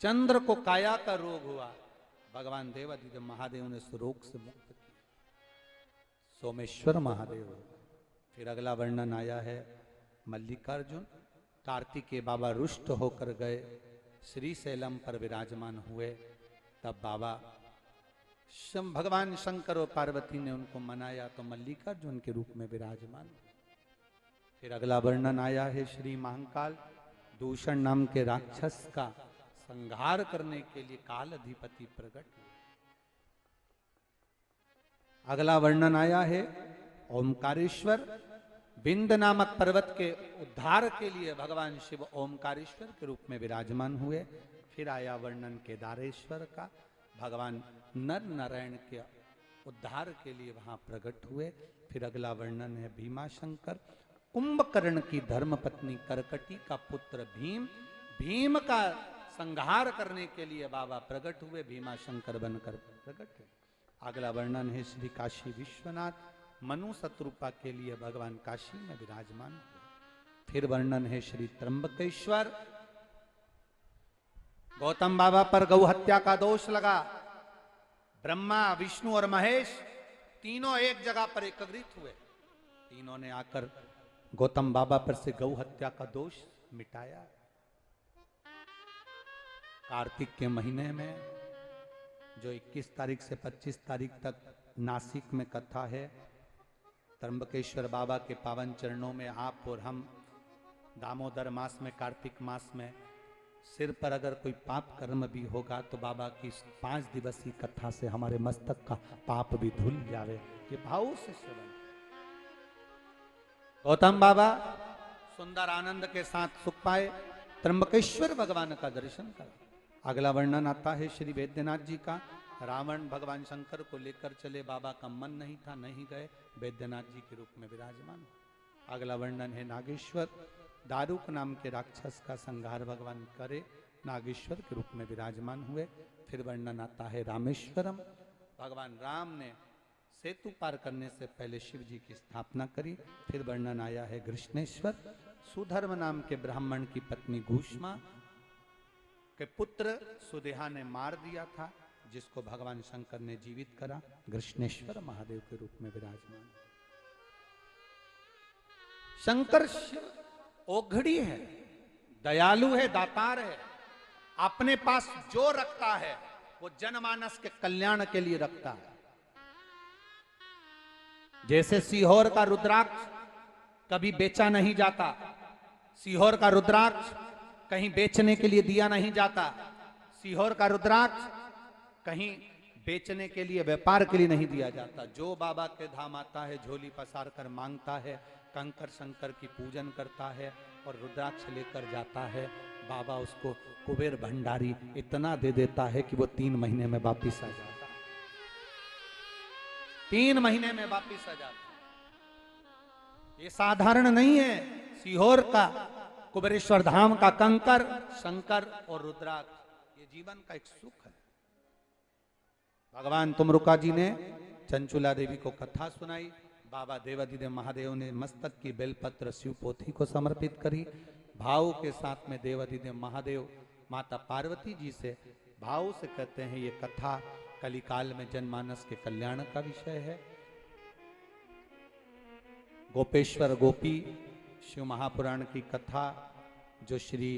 चंद्र को काया का रोग हुआ, भगवान देवादिदेव महादेव ने उस रोग से मुक्त किया, सोमेश्वर महादेव। फिर अगला वर्णन आया है मल्लिकार्जुन, कार्तिकेय बाबा रुष्ट होकर गए, श्री शैलम पर विराजमान हुए, तब बाबा भगवान शंकर और पार्वती ने उनको मनाया तो मल्लिकार्जुन के रूप में विराजमान। फिर अगला वर्णन आया है श्री महाकाल दूषण नाम के राक्षस का संहार करने के लिए काल अधिपति प्रकट हुए। अगला वर्णन आया है ओमकारेश्वर, बिंद नामक पर्वत के उद्धार के लिए भगवान शिव ओमकारेश्वर के रूप में विराजमान हुए। फिर आया वर्णन केदारेश्वर का, भगवान नर नारायण के उद्धार के लिए वहां प्रकट हुए। फिर अगला वर्णन है भीमाशंकर, कुंभकर्ण की धर्म पत्नी करकटी का पुत्र भीम, भीम का संहार करने के लिए बाबा प्रकट हुए, भीमाशंकर बनकर प्रकट हुए। अगला वर्णन है श्री काशी विश्वनाथ, मनु शत्रुपा के लिए भगवान काशी में विराजमान हुए। फिर वर्णन है श्री त्र्यंबकेश्वर, गौतम बाबा पर गौ हत्या का दोष लगा, ब्रह्मा विष्णु और महेश तीनों एक जगह पर एकत्रित हुए, तीनों ने आकर गौतम बाबा पर से गौ हत्या का दोष मिटाया। कार्तिक के महीने में जो 21 तारीख से 25 तारीख तक नासिक में कथा है, त्र्यंबकेश्वर बाबा के पावन चरणों में आप और हम दामोदर मास में, कार्तिक मास में सिर पर अगर कोई पाप कर्म भी होगा तो बाबा की 5 दिवसीय कथा से हमारे मस्तक का पाप भी धुल जावे, ये भाव से सेवन। गौतम बाबा सुंदर आनंद के साथ सुख पाए, त्र्यंबकेश्वर भगवान का दर्शन करा। अगला वर्णन आता है श्री वैद्यनाथ जी का, रावण भगवान शंकर को लेकर चले, बाबा का मन नहीं था, नहीं गए, वैद्यनाथ जी के रूप में विराजमान। अगला वर्णन है नागेश्वर, दारुक नाम के राक्षस का संहार भगवान करे, नागेश्वर के रूप में विराजमान हुए। फिर वर्णन आता है रामेश्वरम, भगवान राम ने सेतु पार करने से पहले शिव जी की स्थापना करी। फिर वर्णन आया है कृष्णेश्वर, सुधर्म नाम के ब्राह्मण की पत्नी घूष्मा के पुत्र सुदेहा ने मार दिया था, जिसको भगवान शंकर ने जीवित करा, कृष्णेश्वर महादेव के रूप में विराजमान। शंकर शिव ओघड़ी है, दयालु है, दातार है, अपने पास जो रखता है वो जनमानस के कल्याण के लिए रखता है। जैसे सीहोर का रुद्राक्ष कभी बेचा नहीं जाता, सीहोर का रुद्राक्ष कहीं बेचने के लिए दिया नहीं जाता, सीहोर का रुद्राक्ष कहीं बेचने के लिए, व्यापार के लिए नहीं दिया जाता। जो बाबा के धाम आता है झोली पसार कर मांगता है, कंकर शंकर की पूजन करता है और रुद्राक्ष लेकर जाता है, बाबा उसको कुबेर भंडारी इतना दे देता है कि वो 3 महीने में वापिस आ जाता है, 3 महीने में वापिस आ जाता है। ये साधारण नहीं है, सीहोर का कुबेरेश्वर धाम का कंकर शंकर और रुद्राक्ष ये जीवन का एक सुख है। भगवान तुमरुका जी ने चंचुला देवी को कथा सुनाई, बाबा देवादिदेव महादेव ने मस्तक की बेलपत्र शिव पोथी को समर्पित करी। भाव के साथ में देवादिदेव महादेव माता पार्वती जी से भाव से कहते हैं, ये कथा कलिकाल में जनमानस के कल्याण का विषय है। गोपेश्वर गोपी शिव महापुराण की कथा जो श्री